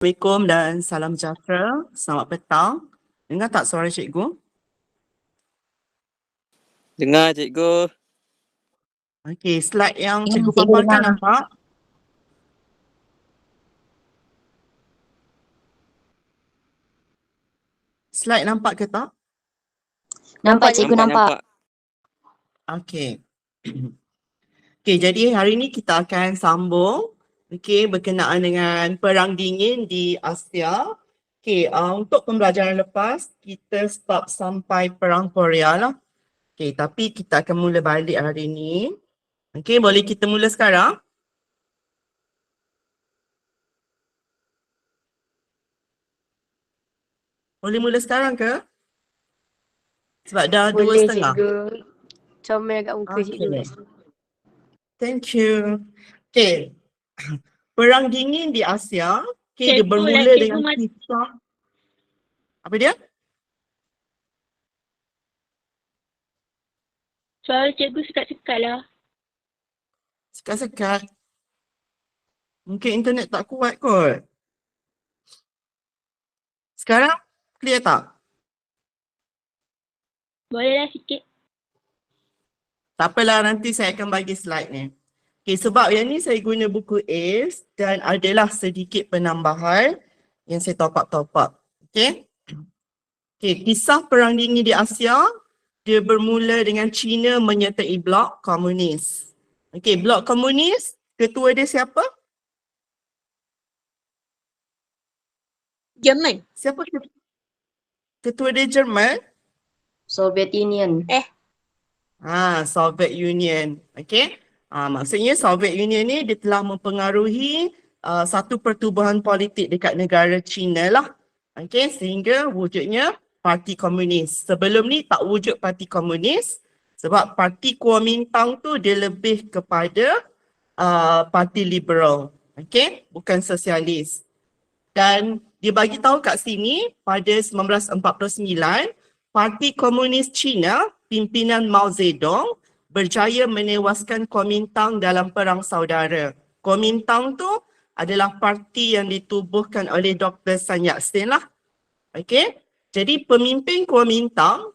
Assalamualaikum dan salam sejahtera. Selamat petang. Dengar tak suara cikgu? Dengar cikgu. Okey, slide yang Ya, cikgu cikgu paparkan dengar. nampak? Slide nampak ke tak? Nampak cikgu nampak. Okey. Okey, jadi hari ini kita akan sambung berkenaan dengan Perang Dingin di Asia. Untuk pembelajaran lepas, kita stop sampai Perang Korea lah. Tapi kita akan mula balik hari ini. Boleh kita mula sekarang? Boleh mula sekarang ke? Sebab dah Boleh 2:30. cikgu. Comel kat muka cikgu. Thank you. Perang Dingin di Asia, dia Cikgu bermula lah, cikgu dengan mati. kisah. Apa dia? Suara cikgu sekat-sekat lah. Sekat-sekat. Mungkin internet tak kuat kot. Sekarang clear tak? Boleh lah sikit. Tak apalah, nanti saya akan bagi slide ni. Sebab yang ni saya guna buku ACE dan adalah sedikit penambahan yang saya top up. Kisah Perang Dingin di Asia, dia bermula dengan China menyertai blok komunis. Blok komunis, ketua dia siapa? Jerman. Siapa ketua dia? Jerman? Soviet Union. Soviet Union. Maksudnya Soviet Union ni dia telah mempengaruhi satu pertubuhan politik dekat negara China lah. Sehingga wujudnya Parti Komunis. Sebelum ni tak wujud Parti Komunis sebab Parti Kuomintang tu dia lebih kepada Parti Liberal. Bukan sosialis. Dan dia bagi tahu kat sini pada 1949 Parti Komunis China pimpinan Mao Zedong berjaya menewaskan Kuomintang dalam Perang Saudara. Kuomintang tu adalah parti yang ditubuhkan oleh Dr. Sun Yat-sen lah. Jadi pemimpin Kuomintang,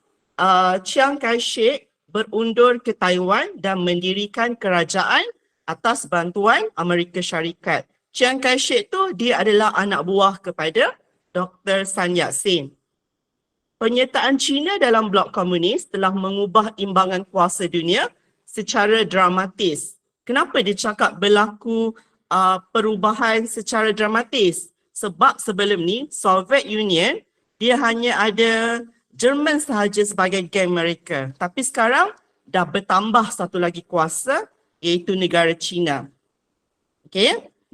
Chiang Kai-shek berundur ke Taiwan dan mendirikan kerajaan atas bantuan Amerika Syarikat. Chiang Kai-shek tu dia adalah anak buah kepada Dr. Sun Yat-sen. Penyertaan China dalam blok komunis telah mengubah imbangan kuasa dunia secara dramatis. Kenapa dia cakap berlaku perubahan secara dramatis? Sebab sebelum ni Soviet Union dia hanya ada Jerman sahaja sebagai geng mereka. Tapi sekarang dah bertambah satu lagi kuasa iaitu negara China.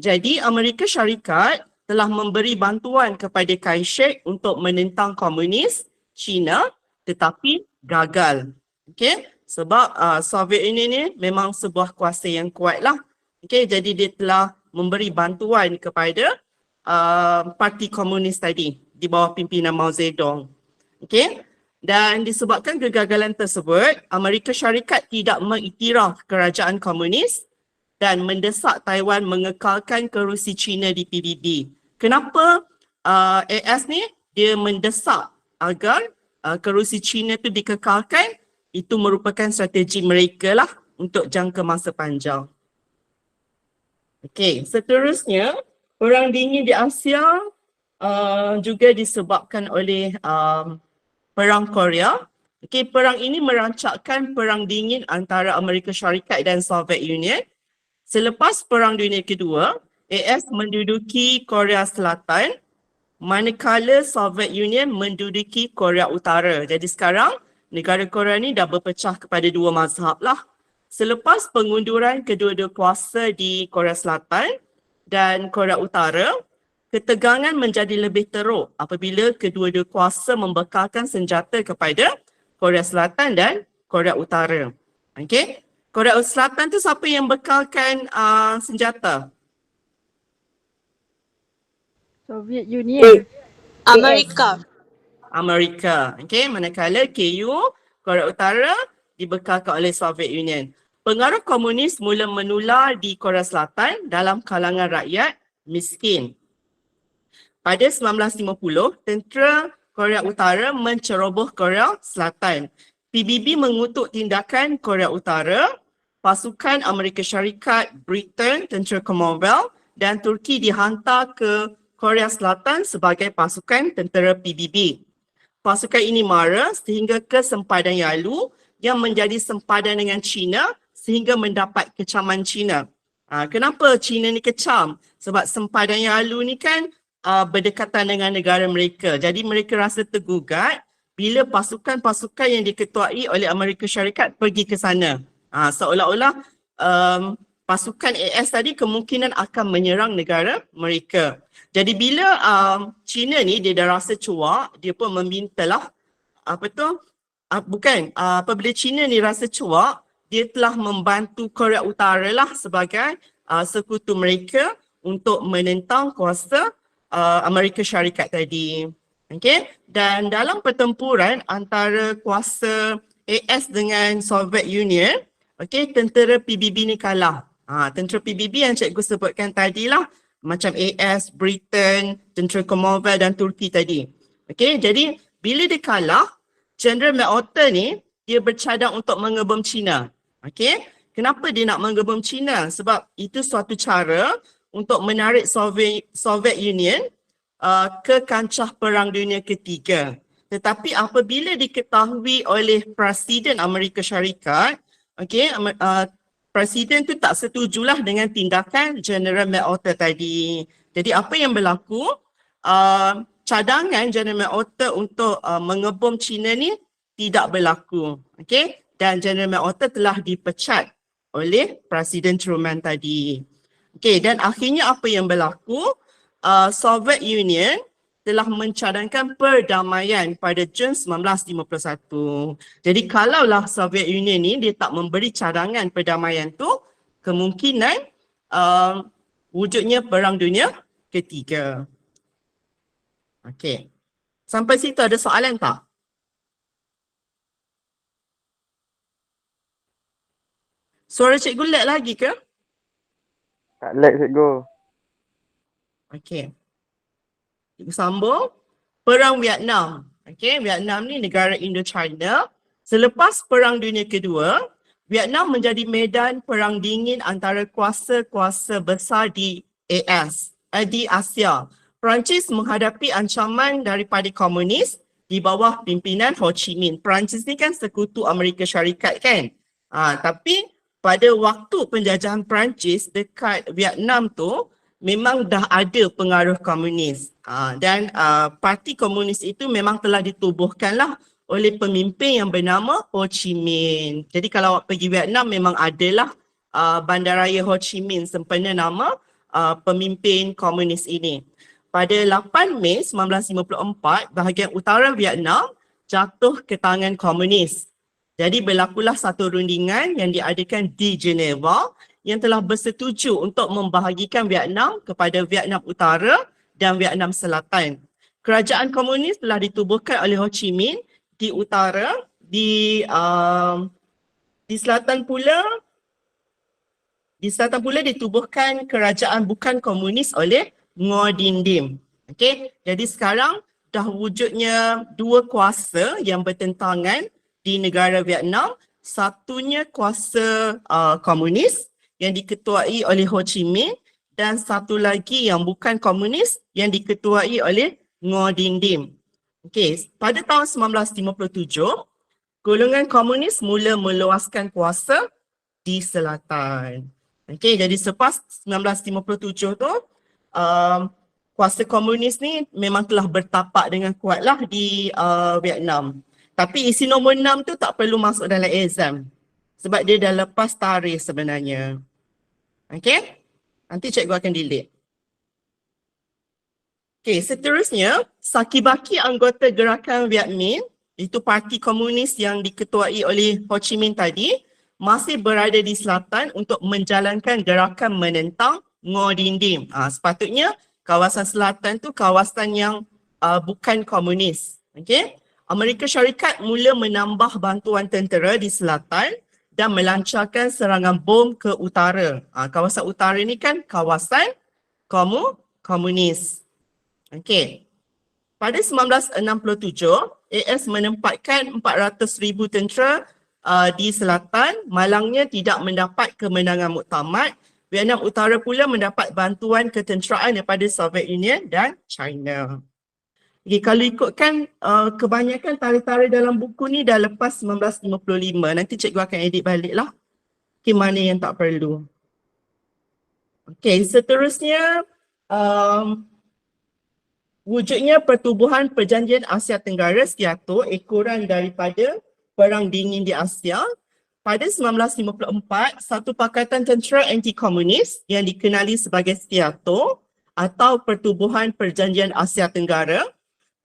Jadi Amerika Syarikat telah memberi bantuan kepada Kai-shek untuk menentang komunis China tetapi gagal. Sebab Soviet Union ni memang sebuah kuasa yang kuat lah. Jadi dia telah memberi bantuan kepada Parti Komunis tadi di bawah pimpinan Mao Zedong. Dan disebabkan kegagalan tersebut, Amerika Syarikat tidak mengiktiraf kerajaan komunis dan mendesak Taiwan mengekalkan kerusi China di PBB. Kenapa AS ni dia mendesak agar kerusi China tu dikekalkan? Itu merupakan strategi mereka lah untuk jangka masa panjang. Seterusnya, Perang Dingin di Asia juga disebabkan oleh Perang Korea. Perang ini merancakkan Perang Dingin antara Amerika Syarikat dan Soviet Union. Selepas Perang Dunia Kedua, AS menduduki Korea Selatan, manakala Soviet Union menduduki Korea Utara. Jadi sekarang negara Korea ni dah berpecah kepada dua mazhab lah. Selepas pengunduran kedua-dua kuasa di Korea Selatan dan Korea Utara, ketegangan menjadi lebih teruk apabila kedua-dua kuasa membekalkan senjata kepada Korea Selatan dan Korea Utara. Korea Selatan tu siapa yang bekalkan senjata? Soviet Union. Amerika. Manakala KU, Korea Utara dibekalkan oleh Soviet Union. Pengaruh komunis mula menular di Korea Selatan dalam kalangan rakyat miskin. pada 1950, tentera Korea Utara menceroboh Korea Selatan. PBB mengutuk tindakan Korea Utara, pasukan Amerika Syarikat, Britain, tentera Commonwealth dan Turki dihantar ke Korea Selatan sebagai pasukan tentera PBB. Pasukan ini mara sehingga ke sempadan Yalu yang menjadi sempadan dengan China sehingga mendapat kecaman China. Kenapa China ni kecam? Sebab sempadan Yalu ni kan berdekatan dengan negara mereka. Jadi mereka rasa tergugat bila pasukan-pasukan yang diketuai oleh Amerika Syarikat pergi ke sana. Seolah-olah pasukan AS tadi kemungkinan akan menyerang negara mereka. Jadi bila China ni dia dah rasa cuak, dia pun memintalah apabila China ni rasa cuak, dia telah membantu Korea Utara lah sebagai sekutu mereka untuk menentang kuasa Amerika Syarikat tadi. Okay? Dan dalam pertempuran antara kuasa AS dengan Soviet Union, okay, tentera PBB ni kalah. Tentera PBB yang cikgu sebutkan tadi lah, macam AS, Britain, tentera Commonwealth dan Turki tadi. Okay, jadi bila dia kalah, General MacArthur ni, dia bercadang untuk mengebom China. Okay, kenapa dia nak mengebom China? Sebab itu suatu cara untuk menarik Soviet Union ke kancah Perang Dunia Ketiga. Tetapi apabila diketahui oleh Presiden Amerika Syarikat, okay, Presiden tu tak setujulah dengan tindakan General MacArthur tadi. Jadi apa yang berlaku, cadangan General MacArthur untuk mengebom China ni tidak berlaku. Okay? Dan General MacArthur telah dipecat oleh Presiden Truman tadi. Okay, dan akhirnya apa yang berlaku, Soviet Union telah mencadangkan perdamaian pada Jun 1951. Jadi kalaulah Soviet Union ni dia tak memberi cadangan perdamaian tu, kemungkinan wujudnya Perang Dunia Ketiga. Okey. Sampai situ ada soalan tak? Suara cikgu lag lagi ke? Tak lag cikgu. Okey. Cikgu sambung. Perang Vietnam. Okey, Vietnam ni negara Indo-China. Selepas Perang Dunia Kedua, Vietnam menjadi medan perang dingin antara kuasa-kuasa besar di Asia. Perancis menghadapi ancaman daripada komunis di bawah pimpinan Ho Chi Minh. Perancis ni kan sekutu Amerika Syarikat kan? Tapi pada waktu penjajahan Perancis dekat Vietnam tu, memang dah ada pengaruh komunis. Dan parti komunis itu memang telah ditubuhkanlah oleh pemimpin yang bernama Ho Chi Minh. Jadi kalau awak pergi Vietnam memang adalah bandaraya Ho Chi Minh sempena nama pemimpin komunis ini. Pada 8 Mei 1954, bahagian utara Vietnam jatuh ke tangan komunis. Jadi berlakulah satu rundingan yang diadakan di Geneva yang telah bersetuju untuk membahagikan Vietnam kepada Vietnam Utara dan Vietnam Selatan. Kerajaan komunis telah ditubuhkan oleh Ho Chi Minh di utara, di selatan pula ditubuhkan kerajaan bukan komunis oleh Ngo Dinh Diem. Okey, jadi sekarang dah wujudnya dua kuasa yang bertentangan di negara Vietnam. Satunya kuasa komunis yang diketuai oleh Ho Chi Minh dan satu lagi yang bukan komunis yang diketuai oleh Ngo Dinh Diem. Okey, pada tahun 1957, golongan komunis mula meluaskan kuasa di selatan. Okey, jadi selepas 1957 tu, kuasa komunis ni memang telah bertapak dengan kuatlah di Vietnam. Tapi isi nombor 6 tu tak perlu masuk dalam exam. Sebab dia dah lepas tarikh sebenarnya. Okey? Nanti cikgu akan delete. Okey, seterusnya, Saki-Baki anggota gerakan Viet Minh, itu parti komunis yang diketuai oleh Ho Chi Minh tadi, masih berada di selatan untuk menjalankan gerakan menentang Ngo Dinh Diem. Sepatutnya kawasan selatan tu kawasan yang bukan komunis. Okey? Amerika Syarikat mula menambah bantuan tentera di selatan dan melancarkan serangan bom ke utara. Kawasan utara ni kan kawasan komunis. Okey. Pada 1967, AS menempatkan 400,000 tentera di selatan. Malangnya tidak mendapat kemenangan muktamad. Vietnam Utara pula mendapat bantuan ketenteraan daripada Soviet Union dan China. Okay, kalau ikutkan kebanyakan tarikh-tarikh dalam buku ni dah lepas 1955. Nanti cikgu akan edit balik lah. Okay, mana yang tak perlu. Okay, seterusnya wujudnya Pertubuhan Perjanjian Asia Tenggara SEATO, ekoran daripada Perang Dingin di Asia. Pada 1954, satu pakatan tentera anti-komunis yang dikenali sebagai SEATO atau Pertubuhan Perjanjian Asia Tenggara,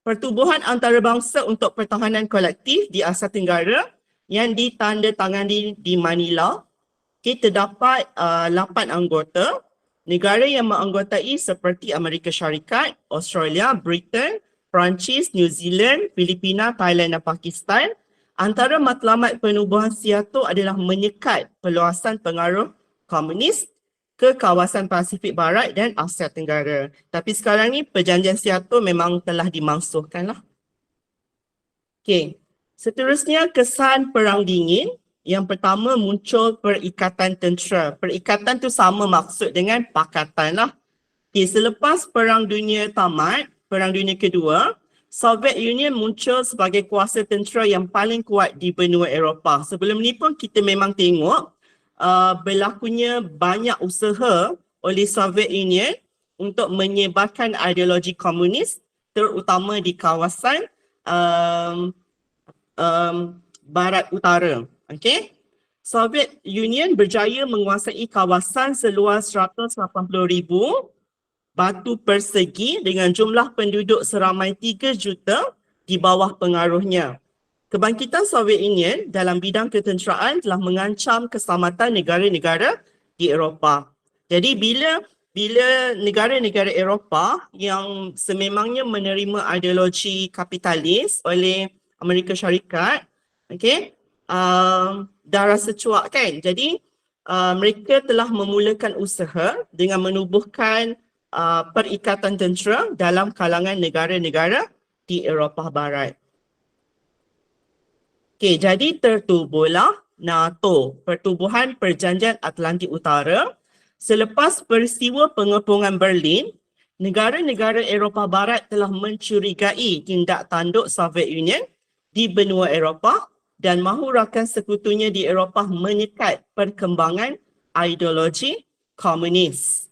pertubuhan antarabangsa untuk pertahanan kolektif di Asia Tenggara yang ditandatangani di Manila. Kita terdapat 8 anggota. Negara yang menganggotai seperti Amerika Syarikat, Australia, Britain, Perancis, New Zealand, Filipina, Thailand dan Pakistan. Antara matlamat penubuhan SEATO adalah menyekat peluasan pengaruh komunis ke kawasan Pasifik Barat dan Asia Tenggara. Tapi sekarang ni perjanjian SEATO memang telah dimansuhkan lah. Okey, seterusnya kesan Perang Dingin. Yang pertama muncul perikatan tentera. Perikatan tu sama maksud dengan pakatan lah. Okay, selepas Perang Dunia tamat, Perang Dunia Kedua, Soviet Union muncul sebagai kuasa tentera yang paling kuat di benua Eropah. Sebelum ni pun kita memang tengok berlakunya banyak usaha oleh Soviet Union untuk menyebarkan ideologi komunis, terutama di kawasan Barat Utara. Okay. Soviet Union berjaya menguasai kawasan seluas 180,000 batu persegi dengan jumlah penduduk seramai 3 juta di bawah pengaruhnya. Kebangkitan Soviet Union dalam bidang ketenteraan telah mengancam keselamatan negara-negara di Eropah. Jadi bila negara-negara Eropah yang sememangnya menerima ideologi kapitalis oleh Amerika Syarikat, okay, dah rasa cuak kan. Jadi mereka telah memulakan usaha dengan menubuhkan perikatan tentera dalam kalangan negara-negara di Eropah Barat. Okey, jadi tertubuhlah NATO, Pertubuhan Perjanjian Atlantik Utara. Selepas peristiwa pengepungan Berlin, negara-negara Eropah Barat telah mencurigai tindak tanduk Soviet Union di benua Eropah dan mahu rakan sekutunya di Eropah menyekat perkembangan ideologi komunis.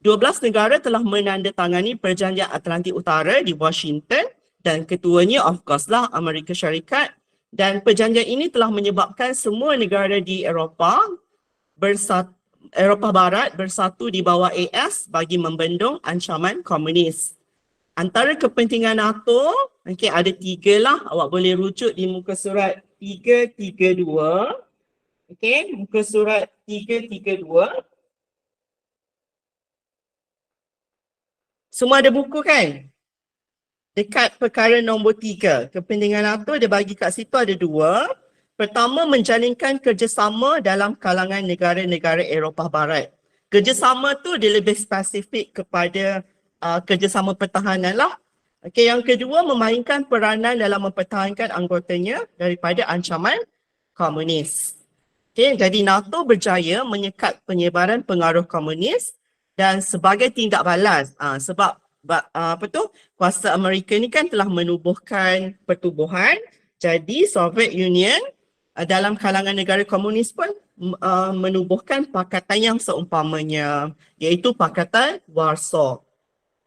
12 negara telah menandatangani Perjanjian Atlantik Utara di Washington dan ketuanya of course lah Amerika Syarikat, dan perjanjian ini telah menyebabkan semua negara di Eropah Barat bersatu di bawah AS bagi membendung ancaman komunis. Antara kepentingan NATO, okay, ada 3 lah. Awak boleh rujuk di muka surat 332. Okay, muka surat 332. Semua ada buku kan? Dekat perkara nombor 3. Kepentingan NATO dia bagi kat situ ada 2. Pertama, menjalinkan kerjasama dalam kalangan negara-negara Eropah Barat. Kerjasama tu dia lebih spesifik kepada kerjasama pertahanan lah. Okay, yang kedua, memainkan peranan dalam mempertahankan anggotanya daripada ancaman komunis. Okay, jadi NATO berjaya menyekat penyebaran pengaruh komunis dan sebagai tindak balas sebab kuasa Amerika ni kan telah menubuhkan pertubuhan. Jadi Soviet Union dalam kalangan negara komunis pun menubuhkan pakatan yang seumpamanya, iaitu Pakatan Warsaw.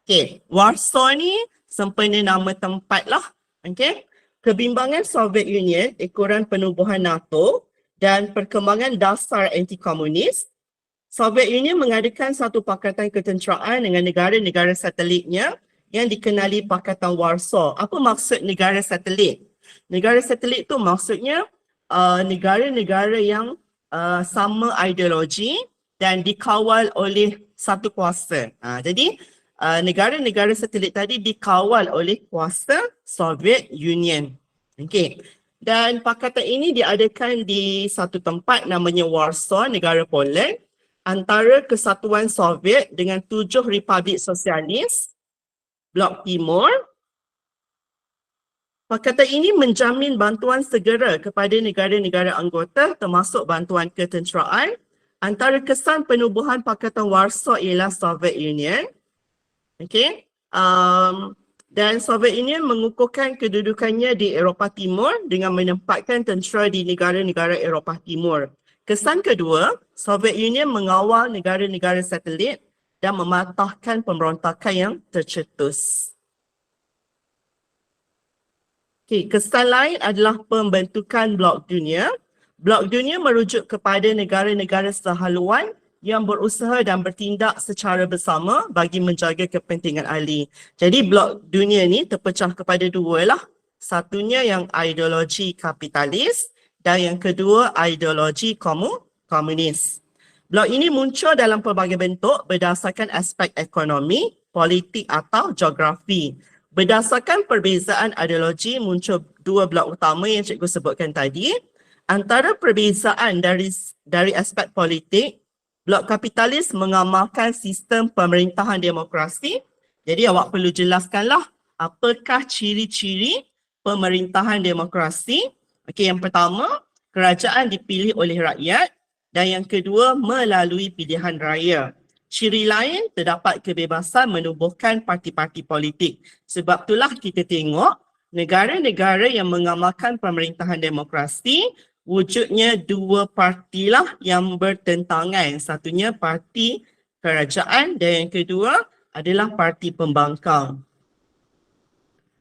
Okay, Warsaw ni sempena nama tempat lah. Okay, kebimbangan Soviet Union, ekoran penubuhan NATO dan perkembangan dasar anti-komunis, Soviet Union mengadakan satu pakatan ketenteraan dengan negara-negara satelitnya yang dikenali Pakatan Warsaw. Apa maksud negara satelit? Negara satelit tu maksudnya negara-negara yang sama ideologi dan dikawal oleh satu kuasa. Jadi negara-negara satelit tadi dikawal oleh kuasa Soviet Union. Okay. Dan pakatan ini diadakan di satu tempat namanya Warsaw, negara Poland, antara Kesatuan Soviet dengan 7 republik sosialis Blok Timur. Pakatan ini menjamin bantuan segera kepada negara-negara anggota termasuk bantuan ketenteraan. Antara kesan penubuhan Pakatan Warsa ialah Soviet Union. Okay. Dan Soviet Union mengukuhkan kedudukannya di Eropah Timur dengan menempatkan tentera di negara-negara Eropah Timur. Kesan kedua, Soviet Union mengawal negara-negara satelit dan mematahkan pemberontakan yang tercetus. Okay, kesan lain adalah pembentukan Blok Dunia. Blok Dunia merujuk kepada negara-negara sehaluan yang berusaha dan bertindak secara bersama bagi menjaga kepentingan ahli. Jadi Blok Dunia ni terpecah kepada dua lah. Satunya yang ideologi kapitalis dan yang kedua ideologi komunis. Blok ini muncul dalam pelbagai bentuk berdasarkan aspek ekonomi, politik atau geografi. Berdasarkan perbezaan ideologi muncul dua blok utama yang cikgu sebutkan tadi. Antara perbezaan dari aspek politik, blok kapitalis mengamalkan sistem pemerintahan demokrasi. Jadi awak perlu jelaskanlah apakah ciri-ciri pemerintahan demokrasi. Okey, yang pertama, kerajaan dipilih oleh rakyat dan yang kedua melalui pilihan raya. Ciri lain terdapat kebebasan menubuhkan parti-parti politik. Sebab itulah kita tengok negara-negara yang mengamalkan pemerintahan demokrasi wujudnya dua partilah yang bertentangan. Satunya parti kerajaan dan yang kedua adalah parti pembangkang.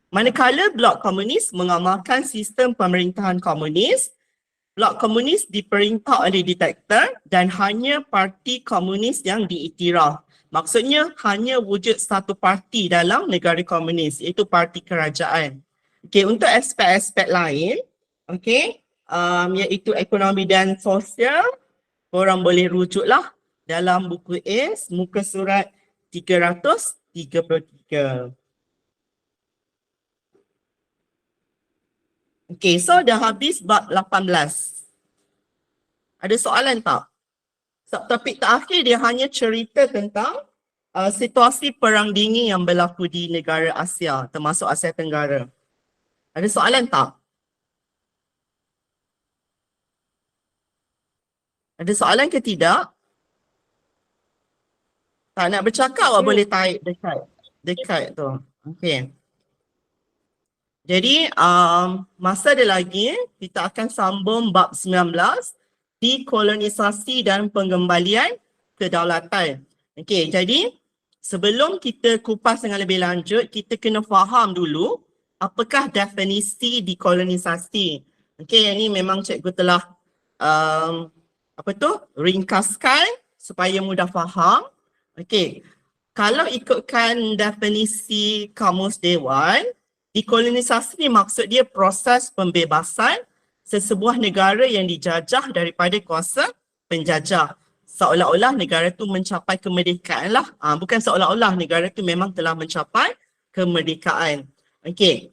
Manakala blok komunis mengamalkan sistem pemerintahan komunis, blok komunis diperintah oleh diktator dan hanya parti komunis yang diiktiraf. Maksudnya hanya wujud satu parti dalam negara komunis iaitu parti kerajaan. Okey, untuk aspek-aspek lain, okey, iaitu ekonomi dan sosial, korang boleh rujuklah dalam buku ACE muka surat 333. Okey, so dah habis bab 18. Ada soalan tak? Topik terakhir dia hanya cerita tentang situasi perang dingin yang berlaku di negara Asia, termasuk Asia Tenggara. Ada soalan tak? Ada soalan ke tidak? Tak nak bercakap, awak boleh tarik dekat tu. Okey. Jadi masa ada lagi, kita akan sambung bab 19, dekolonisasi dan pengembalian kedaulatan. Okey, jadi sebelum kita kupas dengan lebih lanjut, kita kena faham dulu apakah definisi dekolonisasi. Okey, yang ni memang cikgu telah ringkaskan supaya mudah faham. Okey, kalau ikutkan definisi Kamus Dewan, dekolonisasi ni maksud dia proses pembebasan sesebuah negara yang dijajah daripada kuasa penjajah. Seolah-olah negara tu mencapai kemerdekaan lah. Bukan seolah-olah, negara tu memang telah mencapai kemerdekaan. Okey,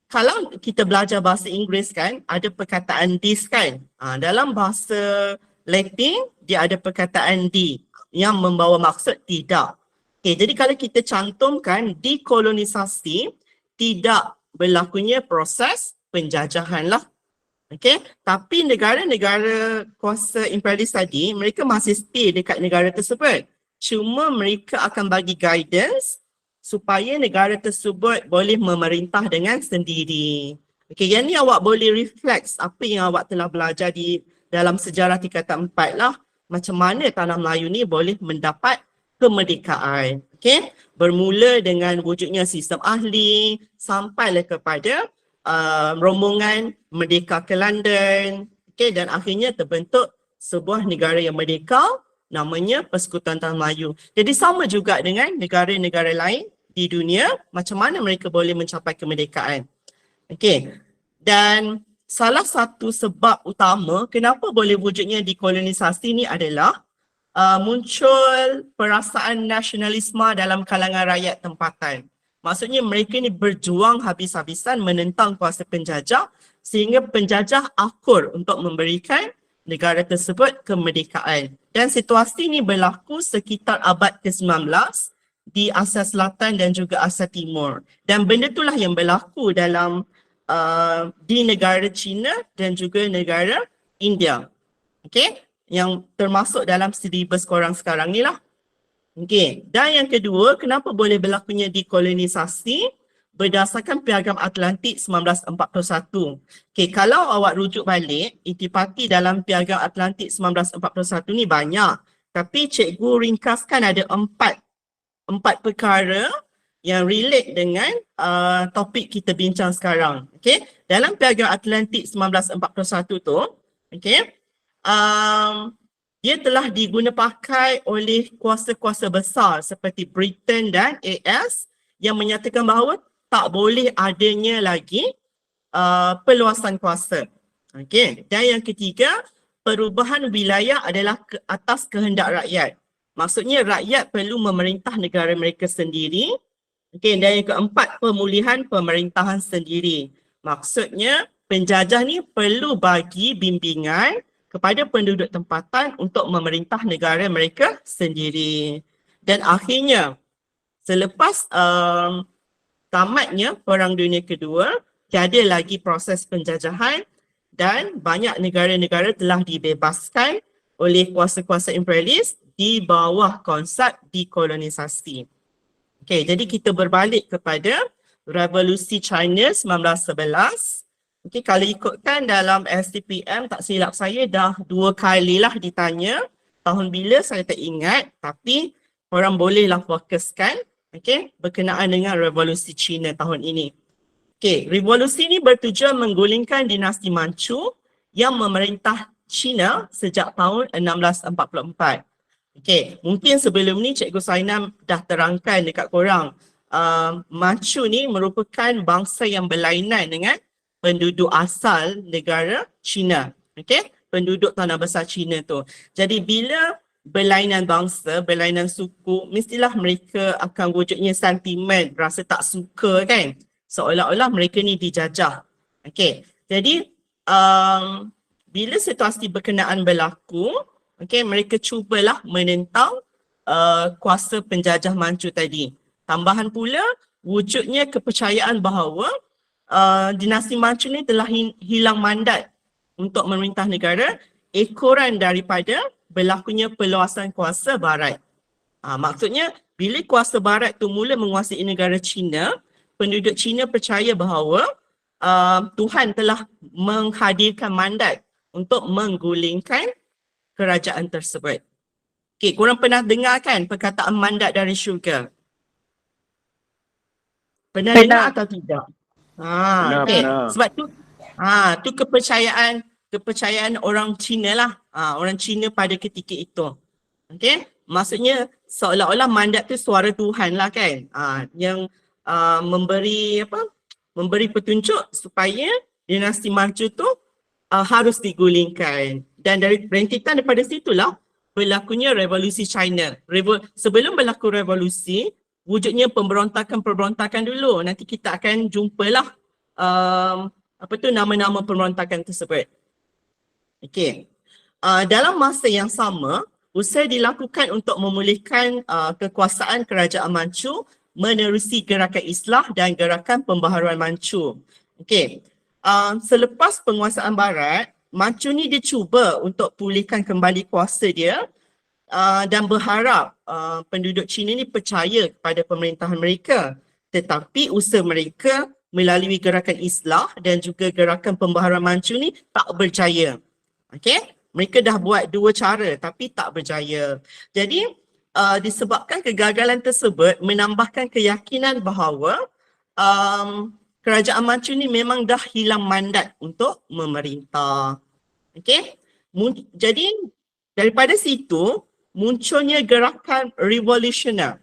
kalau kita belajar bahasa Inggeris kan, ada perkataan this kan. Dalam bahasa Latin, dia ada perkataan di yang membawa maksud tidak. Okay, jadi kalau kita cantumkan dekolonisasi, tidak berlakunya proses penjajahan lah. Okay, tapi negara-negara kuasa imperialis tadi, mereka masih stay dekat negara tersebut. Cuma mereka akan bagi guidance supaya negara tersebut boleh memerintah dengan sendiri. Okay, yang ni awak boleh reflect apa yang awak telah belajar di dalam sejarah tingkatan 4 lah. Macam mana tanah Melayu ni boleh mendapat kemerdekaan. Okay, bermula dengan wujudnya sistem ahli sampailah kepada rombongan merdeka ke London. Okay, dan akhirnya terbentuk sebuah negara yang merdeka namanya Persekutuan Tanah Melayu. Jadi sama juga dengan negara-negara lain di dunia, macam mana mereka boleh mencapai kemerdekaan. Okay, dan salah satu sebab utama kenapa boleh wujudnya dekolonisasi ni adalah muncul perasaan nasionalisme dalam kalangan rakyat tempatan. Maksudnya mereka ni berjuang habis-habisan menentang kuasa penjajah sehingga penjajah akur untuk memberikan negara tersebut kemerdekaan. Dan situasi ni berlaku sekitar abad ke-19 di Asia Selatan dan juga Asia Timur. Dan benda itulah yang berlaku dalam di negara China dan juga negara India. Okey, yang termasuk dalam silibus korang sekarang ni lah. Okey, dan yang kedua, kenapa boleh berlakunya dekolonisasi? Berdasarkan Piagam Atlantik 1941. Okey, kalau awak rujuk balik, intipati dalam Piagam Atlantik 1941 ni banyak. Tapi cikgu ringkaskan ada empat perkara yang relate dengan topik kita bincang sekarang. Okey, dalam Piagam Atlantik 1941 tu, okey, dia telah diguna pakai oleh kuasa-kuasa besar seperti Britain dan AS yang menyatakan bahawa tak boleh adanya lagi perluasan kuasa. Okey, dan yang ketiga, perubahan wilayah adalah ke atas kehendak rakyat. Maksudnya rakyat perlu memerintah negara mereka sendiri. Okey, dan yang keempat, pemulihan pemerintahan sendiri. Maksudnya penjajah ni perlu bagi bimbingan kepada penduduk tempatan untuk memerintah negara mereka sendiri. Dan akhirnya, selepas tamatnya Perang Dunia Kedua, tiada lagi proses penjajahan dan banyak negara-negara telah dibebaskan oleh kuasa-kuasa imperialis di bawah konsep dekolonisasi. Okey, jadi kita berbalik kepada Revolusi China 1911. Okey, kalau ikutkan dalam STPM, tak silap saya dah 2 kalilah ditanya. Tahun bila saya tak ingat, tapi orang bolehlah fokuskan, okey, berkenaan dengan Revolusi China tahun ini. Okey, revolusi ini bertujuan menggulingkan dinasti Manchu yang memerintah China sejak tahun 1644. Okey, mungkin sebelum ni Cikgu Sainam dah terangkan dekat korang. Manchu ni merupakan bangsa yang berlainan dengan penduduk asal negara China. Okey, penduduk tanah besar China tu. Jadi bila berlainan bangsa, berlainan suku, mestilah mereka akan wujudnya sentimen, rasa tak suka kan? Seolah-olah mereka ni dijajah. Okey, jadi bila situasi berkenaan berlaku, okey, mereka cubalah menentang kuasa penjajah Manchu tadi. Tambahan pula, wujudnya kepercayaan bahawa dinasti Manchu ni telah hilang mandat untuk memerintah negara, ekoran daripada berlakunya perluasan kuasa barat. Maksudnya, bila kuasa barat tu mula menguasai negara China, penduduk China percaya bahawa Tuhan telah menghadirkan mandat untuk menggulingkan kerajaan tersebut. Okey, korang pernah dengar kan perkataan mandat dari syurga? Pernah dengar atau tidak? Okey. Sebab tu kepercayaan orang Cina lah. Orang Cina pada ketika itu. Okey. Maksudnya seolah-olah mandat tu suara Tuhan lah kan. Yang memberi petunjuk supaya dinasti Manchu tu harus digulingkan. Dan dari rentetan daripada situlah berlakunya revolusi China. Sebelum berlaku revolusi, wujudnya pemberontakan dulu. Nanti kita akan jumpalah nama-nama pemberontakan tersebut. Okey. Dalam masa yang sama, usaha dilakukan untuk memulihkan kekuasaan kerajaan Manchu menerusi gerakan Islah dan gerakan pembaharuan Manchu. Okey. Selepas penguasaan barat, Manchu ni dia cuba untuk pulihkan kembali kuasa dia dan berharap penduduk China ni percaya kepada pemerintahan mereka. Tetapi usaha mereka melalui gerakan Islah dan juga gerakan pembaharuan Manchu ni tak berjaya. Okey, mereka dah buat 2 cara tapi tak berjaya. Jadi disebabkan kegagalan tersebut menambahkan keyakinan bahawa kerajaan Manchu ni memang dah hilang mandat untuk memerintah. Okey, jadi daripada situ munculnya gerakan revolusioner.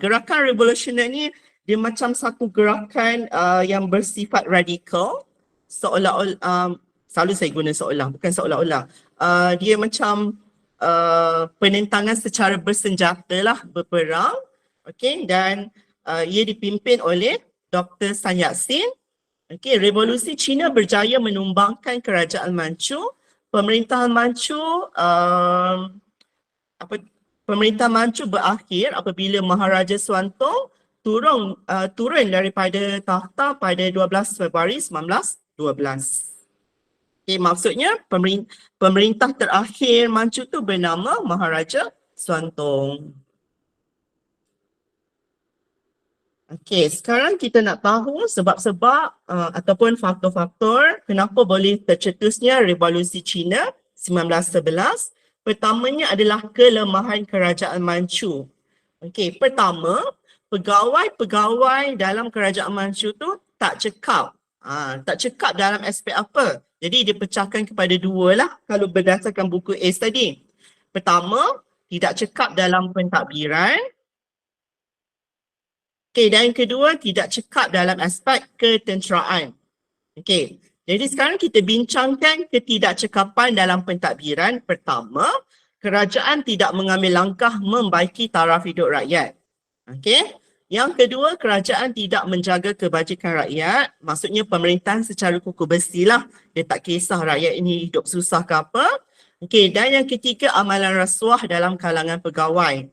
Gerakan revolusioner ni dia macam satu gerakan yang bersifat radikal. Seolah-olah, selalu saya guna bukan seolah-olah. Dia macam penentangan secara bersenjata lah, berperang. Okay, dan ia dipimpin oleh Dr. Sun Yat-sen. Okay, revolusi China berjaya menumbangkan kerajaan Manchu. Pemerintahan Manchu Pemerintah Manchu berakhir apabila Maharaja Suantong turun daripada takhta pada 12 Februari 1912. Okay, maksudnya pemerintah terakhir Manchu tu bernama Maharaja Suantong. Okey, sekarang kita nak tahu sebab-sebab ataupun faktor-faktor kenapa boleh tercetusnya Revolusi Cina 1911. Pertamanya adalah kelemahan kerajaan Manchu. Okey, pertama, pegawai-pegawai dalam kerajaan Manchu tu tak cekap. Tak cekap dalam aspek apa? Jadi dipecahkan kepada dua lah kalau berdasarkan buku Ace tadi. Pertama, tidak cekap dalam pentadbiran. Okey, dan yang kedua, tidak cekap dalam aspek ketenteraan. Okey, jadi sekarang kita bincangkan ketidakcekapan dalam pentadbiran. Pertama, kerajaan tidak mengambil langkah membaiki taraf hidup rakyat. Okey, yang kedua, kerajaan tidak menjaga kebajikan rakyat. Maksudnya pemerintahan secara kuku besi lah. Dia tak kisah rakyat ini hidup susah ke apa. Okey, dan yang ketiga, amalan rasuah dalam kalangan pegawai.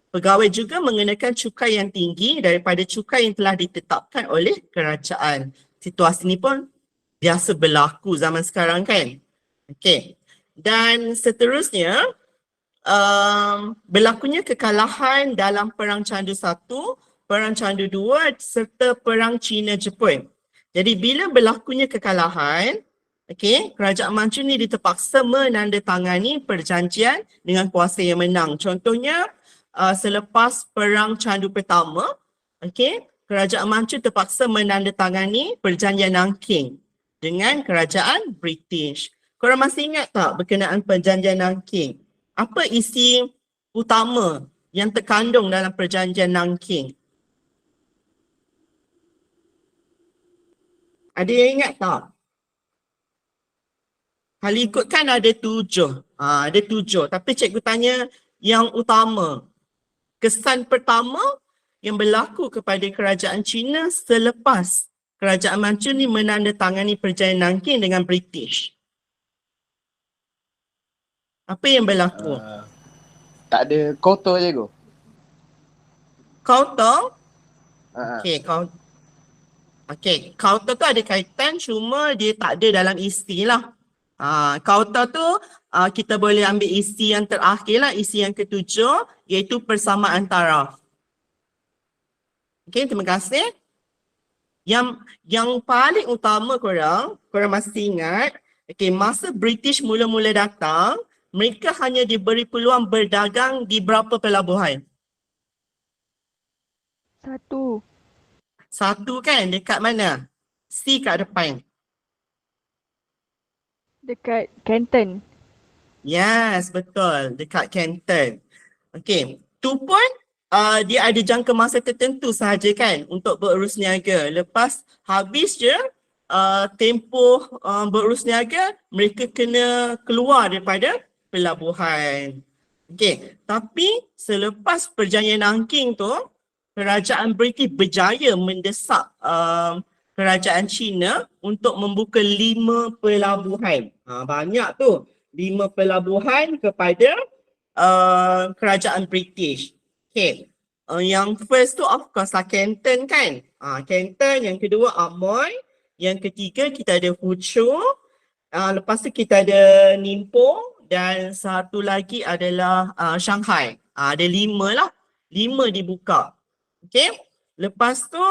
Pegawai juga mengenakan cukai yang tinggi daripada cukai yang telah ditetapkan oleh kerajaan. Situasi ini pun biasa berlaku zaman sekarang kan. Okey. Dan seterusnya, berlakunya kekalahan dalam Perang Candu I, Perang Candu II serta Perang Cina-Jepun. Jadi bila berlakunya kekalahan, kerajaan Manchu ni terpaksa menandatangani perjanjian dengan kuasa yang menang. Contohnya, selepas Perang Candu pertama, kerajaan Manchu terpaksa menandatangani perjanjian Nanking dengan kerajaan British. Korang masih ingat tak berkenaan perjanjian Nanking? Apa isi utama yang terkandung dalam perjanjian Nanking? Ada yang ingat tak? Kalau ikutkan ada 7. Ada 7. Tapi cikgu tanya yang utama. Kesan pertama yang berlaku kepada kerajaan Cina selepas kerajaan Manchu ni menandatangani perjanjian Nanking dengan British. Apa yang berlaku? Tak ada kotor je go. Kau tahu? Ha. Kau tahu tu ada kaitan cuma dia tak ada dalam isi lah. Kau tahu tu kita boleh ambil isi yang terakhir lah, isi yang ketujuh iaitu persamaan taraf. Okey, terima kasih. Yang paling utama korang masih ingat, masa British mula-mula datang, mereka hanya diberi peluang berdagang di berapa pelabuhan? 1. Satu kan? Dekat mana? C kat depan. Dekat Canton. Yes, betul. Dekat Canton. Okey. Tu pun dia ada jangka masa tertentu sahaja kan untuk berurus niaga. Lepas habis je tempoh berurus niaga, mereka kena keluar daripada pelabuhan. Okey. Tapi selepas perjanjian Nanking tu, kerajaan British berjaya mendesak kerajaan Cina untuk membuka 5 pelabuhan. Banyak tu. 5 pelabuhan kepada kerajaan British. Okay. Yang first tu of course lah Canton kan. Canton, yang kedua Amoy, yang ketiga kita ada Fuzhou, lepas tu kita ada Ningpo dan satu lagi adalah Shanghai. Ada 5 lah. 5 dibuka. Okay. Lepas tu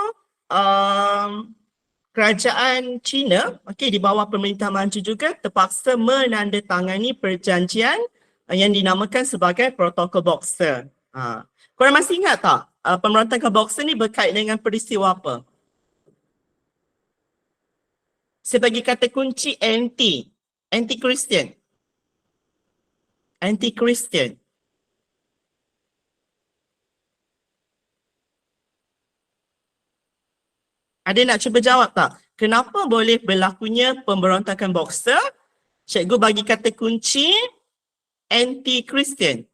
kerajaan Cina, di bawah pemerintah Manchu juga terpaksa menandatangani perjanjian yang dinamakan sebagai Protokol Boxer. Korang masih ingat tak pemberontakan Boxer ni berkait dengan peristiwa apa? Sebagai kata kunci anti-Christian. Anti-Christian. Ada nak cuba jawab tak? Kenapa boleh berlakunya pemberontakan Boxer? Cikgu bagi kata kunci anti-Christian.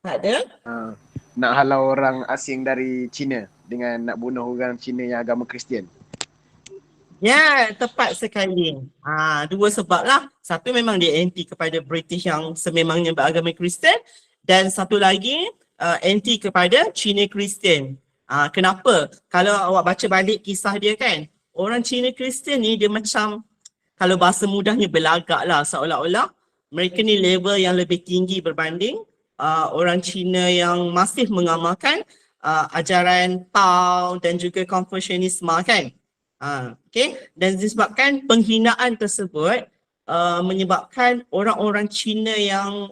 Tak ada? Nak halau orang asing dari Cina dengan nak bunuh orang Cina yang agama Kristian. Ya, tepat sekali. Dua sebab lah. Satu memang dia anti kepada British yang sememangnya beragama Kristian, dan satu lagi anti kepada Cina Kristian. Kenapa? Kalau awak baca balik kisah dia kan, orang Cina Kristian ni dia macam, kalau bahasa mudahnya belagak lah, seolah-olah mereka ni level yang lebih tinggi berbanding orang Cina yang masih mengamalkan ajaran Tao dan juga Confucianisme kan. Okay. Dan disebabkan penghinaan tersebut menyebabkan orang-orang Cina yang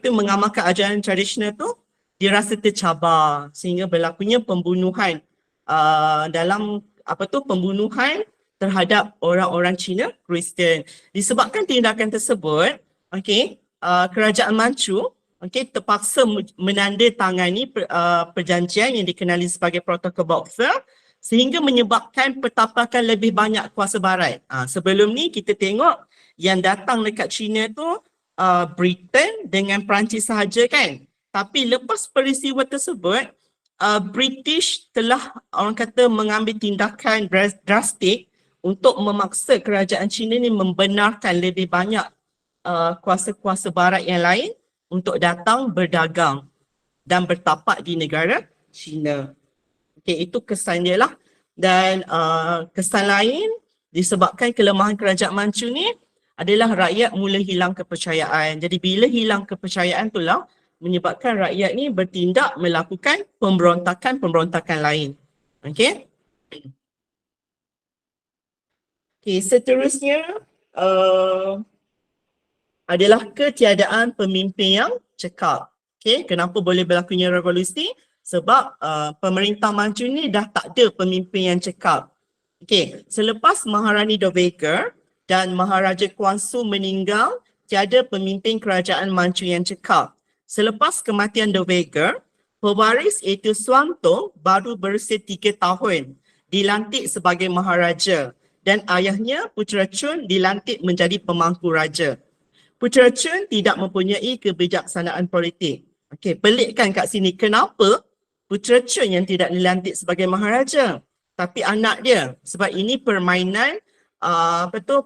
mengamalkan ajaran tradisional tu dirasa tercabar sehingga berlakunya pembunuhan dalam pembunuhan terhadap orang-orang Cina Kristian. Disebabkan tindakan tersebut, kerajaan Manchu terpaksa menandatangani perjanjian yang dikenali sebagai Protokol Boxer sehingga menyebabkan pertapakan lebih banyak kuasa barat. Sebelum ni kita tengok yang datang dekat China tu Britain dengan Perancis sahaja kan. Tapi lepas peristiwa tersebut, British telah orang kata mengambil tindakan drastik untuk memaksa kerajaan China ni membenarkan lebih banyak kuasa-kuasa barat yang lain untuk datang berdagang dan bertapak di negara China. Okay, itu kesan dia lah. Dan kesan lain disebabkan kelemahan kerajaan Manchu ni adalah rakyat mula hilang kepercayaan. Jadi bila hilang kepercayaan itulah menyebabkan rakyat ni bertindak melakukan pemberontakan lain. Okay. Okay, seterusnya adalah ketiadaan pemimpin yang cekap. Okay, kenapa boleh berlakunya revolusi? Sebab pemerintah Manchu ni dah tak ada pemimpin yang cekap. Okay, selepas Maharani Dowager dan Maharaja Kuansu meninggal, tiada pemimpin kerajaan Manchu yang cekap. Selepas kematian Dowager, pewaris iaitu Suwanto baru berusia 3 tahun, dilantik sebagai Maharaja dan ayahnya Putera Chun dilantik menjadi pemangku raja. Putera Chun tidak mempunyai kebijaksanaan politik. Okay, pelik kan kat sini, kenapa Putera Chun yang tidak dilantik sebagai Maharaja, tapi anak dia? Sebab ini permainan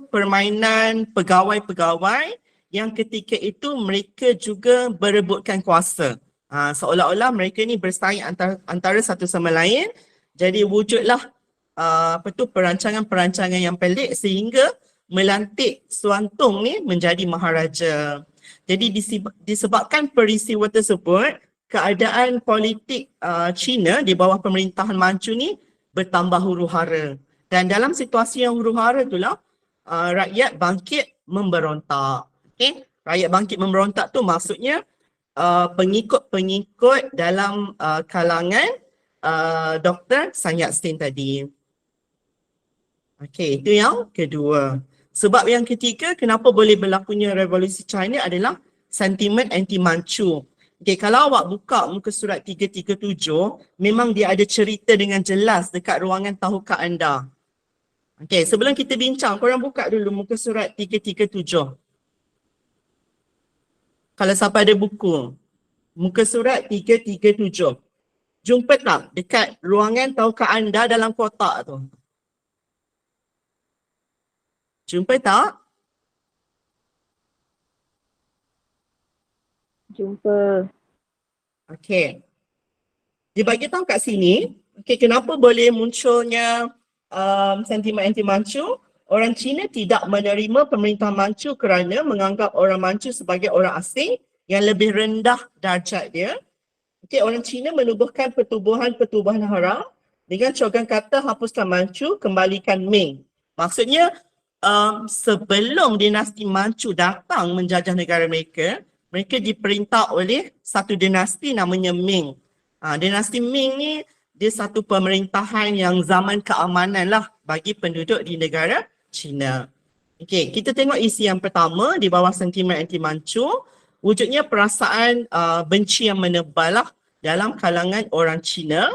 permainan pegawai-pegawai yang ketika itu mereka juga berebutkan kuasa. Seolah-olah mereka ni bersaing antara satu sama lain. Jadi wujudlah perancangan-perancangan yang pelik sehingga melantik Suwantong ni menjadi Maharaja. Jadi disebabkan peristiwa tersebut, keadaan politik China di bawah pemerintahan Manchu ni bertambah huru-hara. Dan dalam situasi yang huru-hara itulah rakyat bangkit memberontak. Okay? Rakyat bangkit memberontak tu maksudnya pengikut-pengikut dalam kalangan Dr. Sun Yat-sen tadi. Okey, itu yang kedua. Sebab yang ketiga, kenapa boleh berlakunya revolusi China adalah sentimen anti-Manchu. Okey, kalau awak buka muka surat 337, memang dia ada cerita dengan jelas dekat ruangan tahuka anda. Okey, sebelum kita bincang, korang buka dulu muka surat 337. Kalau siapa ada buku, muka surat 337. Jumpa tak dekat ruangan tahuka anda dalam kotak tu? Jumpa tak? Jumpa. Okey. Dia bagi tahu kat sini, okey, kenapa boleh munculnya sentimen anti-Manchu? Orang Cina tidak menerima pemerintah Manchu kerana menganggap orang Manchu sebagai orang asing yang lebih rendah darjat dia. Okey, orang Cina menubuhkan pertubuhan haram dengan slogan kata hapuskan Manchu, kembalikan Ming. Maksudnya sebelum dinasti Manchu datang menjajah negara mereka, mereka diperintah oleh satu dinasti namanya Ming. Dinasti Ming ni dia satu pemerintahan yang zaman keamanan lah bagi penduduk di negara China. Okey, kita tengok isi yang pertama di bawah sentimen anti-Manchu. Wujudnya perasaan benci yang menebal lah dalam kalangan orang Cina.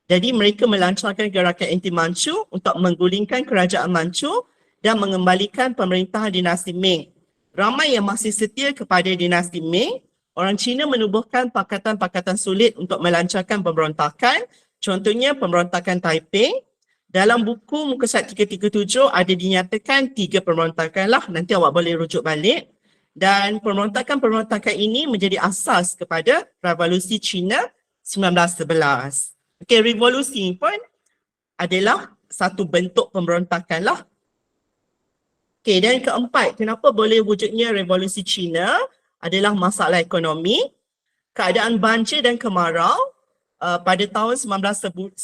Jadi mereka melancarkan gerakan anti-Manchu untuk menggulingkan kerajaan Manchu dan mengembalikan pemerintahan dinasti Ming. Ramai yang masih setia kepada dinasti Ming. Orang Cina menubuhkan pakatan-pakatan sulit untuk melancarkan pemberontakan. Contohnya pemberontakan Taiping. dalam buku muka surat 337 ada dinyatakan 3 pemberontakan lah. Nanti awak boleh rujuk balik. Dan pemberontakan-pemberontakan ini menjadi asas kepada Revolusi Cina 1911. Okey, revolusi pun adalah satu bentuk pemberontakan lah. Okey, dan keempat, kenapa boleh wujudnya Revolusi Cina adalah masalah ekonomi, keadaan banjir dan kemarau pada tahun 1910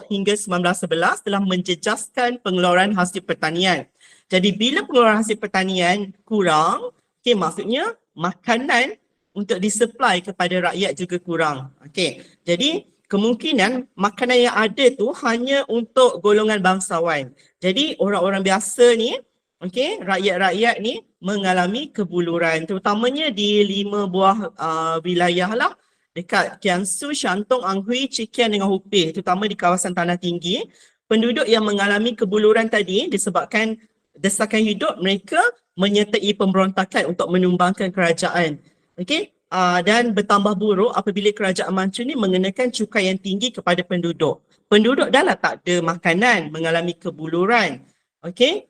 hingga 1911 telah menjejaskan pengeluaran hasil pertanian. Jadi bila pengeluaran hasil pertanian kurang, okay, maksudnya makanan untuk disupply kepada rakyat juga kurang. Okay. Jadi kemungkinan makanan yang ada tu hanya untuk golongan bangsawan. Jadi orang-orang biasa ni, okay, rakyat-rakyat ni mengalami kebuluran, terutamanya di 5 buah wilayah lah, dekat Kiangsu, Shantung, Anhui, Shikian dengan Hubei, terutama di kawasan tanah tinggi. Penduduk yang mengalami kebuluran tadi disebabkan desakan hidup mereka menyertai pemberontakan untuk menumbangkan kerajaan. Okey, dan bertambah buruk apabila kerajaan Manchu ni mengenakan cukai yang tinggi kepada penduduk. Penduduk dah lah tak ada makanan, mengalami kebuluran. Okey,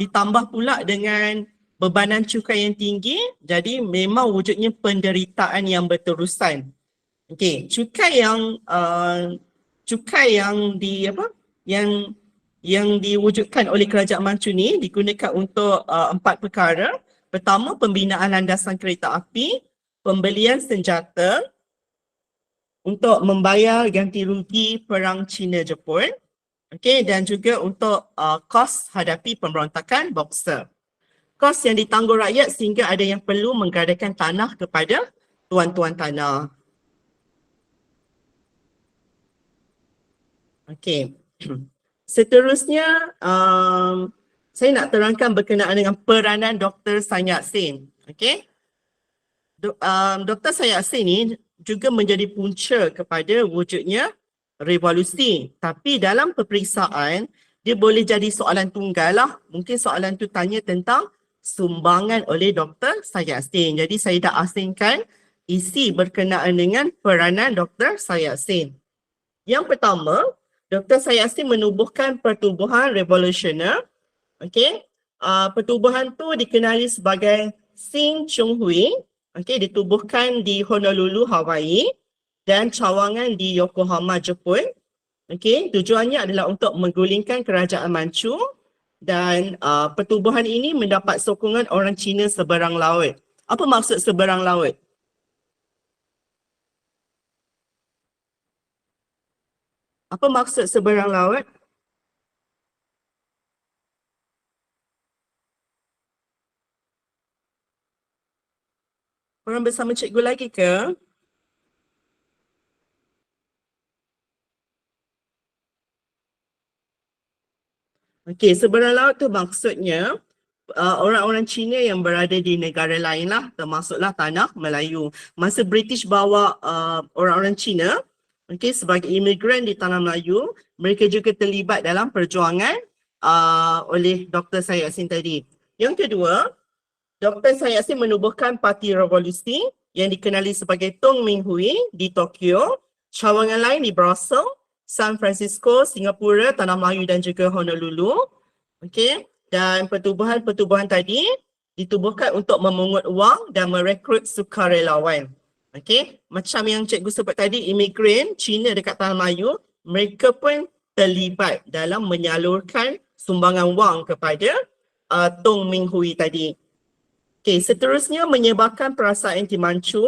ditambah pula dengan bebanan cukai yang tinggi, jadi memang wujudnya penderitaan yang berterusan. Okey, cukai yang diwujudkan oleh kerajaan Manchu ni digunakan untuk 4 perkara. Pertama, pembinaan landasan kereta api, pembelian senjata untuk membayar ganti rugi perang Cina-Jepun. Okey, dan juga untuk kos hadapi pemberontakan Boxer. Kos yang ditanggung rakyat sehingga ada yang perlu menggadaikan tanah kepada tuan-tuan tanah. Okey. Seterusnya, saya nak terangkan berkenaan dengan peranan Dr. Sun Yat-sen. Okey. Dr. Sun Yat-sen ni juga menjadi punca kepada wujudnya revolusi. Tapi dalam peperiksaan, dia boleh jadi soalan tunggal lah. Mungkin soalan tu tanya tentang sumbangan oleh Dr. Sun Yat-sen. Jadi saya dah asingkan isi berkenaan dengan peranan Dr. Sun Yat-sen. Yang pertama, Dr. Sun Yat-sen menubuhkan pertubuhan revolusioner. Okey, pertubuhan tu dikenali sebagai Sing Chung Hui. Okey, ditubuhkan di Honolulu, Hawaii dan cawangan di Yokohama, Jepun. Okey, tujuannya adalah untuk menggulingkan kerajaan Manchu. Dan pertubuhan ini mendapat sokongan orang Cina seberang laut. Apa maksud seberang laut? Apa maksud seberang laut? Orang bersama cikgu lagi ke? Okey, seberang laut tu maksudnya orang-orang Cina yang berada di negara lain lah, termasuklah tanah Melayu. Masa British bawa orang-orang Cina, okey, sebagai imigran di tanah Melayu, mereka juga terlibat dalam perjuangan oleh Dr. Sun Yat-sen tadi. Yang kedua, Dr. Sun Yat-sen menubuhkan Parti Revolusi yang dikenali sebagai Tong Ming Hui di Tokyo, cawangan lain di Brussels, San Francisco, Singapura, Tanah Melayu dan juga Honolulu. Okey, dan pertubuhan-pertubuhan tadi ditubuhkan untuk memungut wang dan merekrut sukarelawan. Okey, macam yang cikgu sebut tadi, imigran Cina dekat Tanah Melayu, mereka pun terlibat dalam menyalurkan sumbangan wang kepada Tong Ming Hui tadi. Okey, seterusnya menyebarkan perasaan anti-Manchu.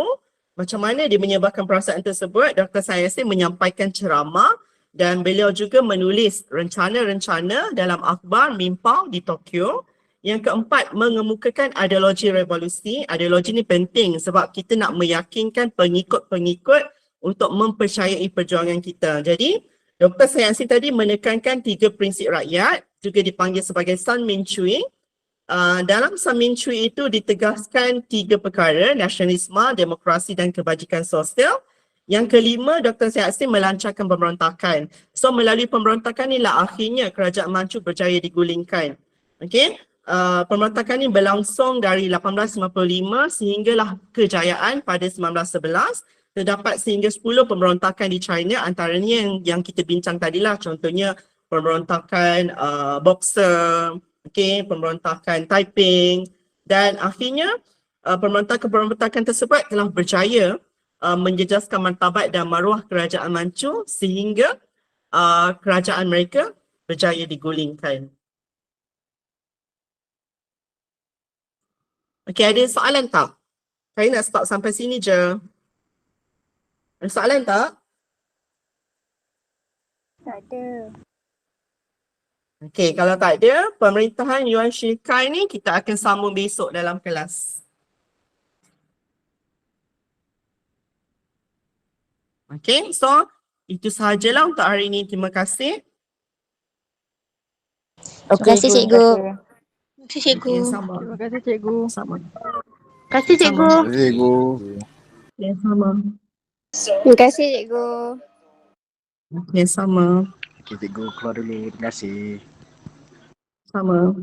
Macam mana dia menyebarkan perasaan tersebut? Dr. Sun Yat-sen menyampaikan ceramah dan beliau juga menulis rencana-rencana dalam akhbar Mimpao di Tokyo. Yang keempat, mengemukakan ideologi revolusi. Ideologi ni penting sebab kita nak meyakinkan pengikut-pengikut untuk mempercayai perjuangan kita. Jadi, Dr. Sun Yat-sen tadi menekankan 3 prinsip rakyat, juga dipanggil sebagai San Min Chui. Dalam San Min Chui itu ditegaskan 3 perkara, nasionalisme, demokrasi dan kebajikan sosial. Yang kelima, Dr. Sun Yat-sen melancarkan pemberontakan. So melalui pemberontakan inilah akhirnya kerajaan Manchu berjaya digulingkan. Okey, pemberontakan ini berlangsung dari 1855 sehinggalah kejayaan pada 1911. Terdapat sehingga 10 pemberontakan di China, antaranya yang kita bincang tadilah, contohnya pemberontakan Boxer, okey, pemberontakan Taiping, dan akhirnya pemberontakan tersebut telah berjaya menjejaskan martabat dan maruah kerajaan Mancun sehingga kerajaan mereka berjaya digulingkan. Okey, ada soalan tak? Saya nak stop sampai sini je. Ada soalan tak? Tak ada. Okey, kalau tak ada, pemerintahan Yuan Shikai ni kita akan sambung besok dalam kelas. Okey, so itu sahajalah untuk hari ini. Terima kasih. Terima kasih, cikgu. Terima kasih cikgu. Okey, sama. Terima kasih cikgu. Sama. Terima kasih cikgu. Cikgu. Okey, sama. Terima kasih cikgu. Okey, sama. Okay, cikgu keluar dulu. Terima kasih. Sama.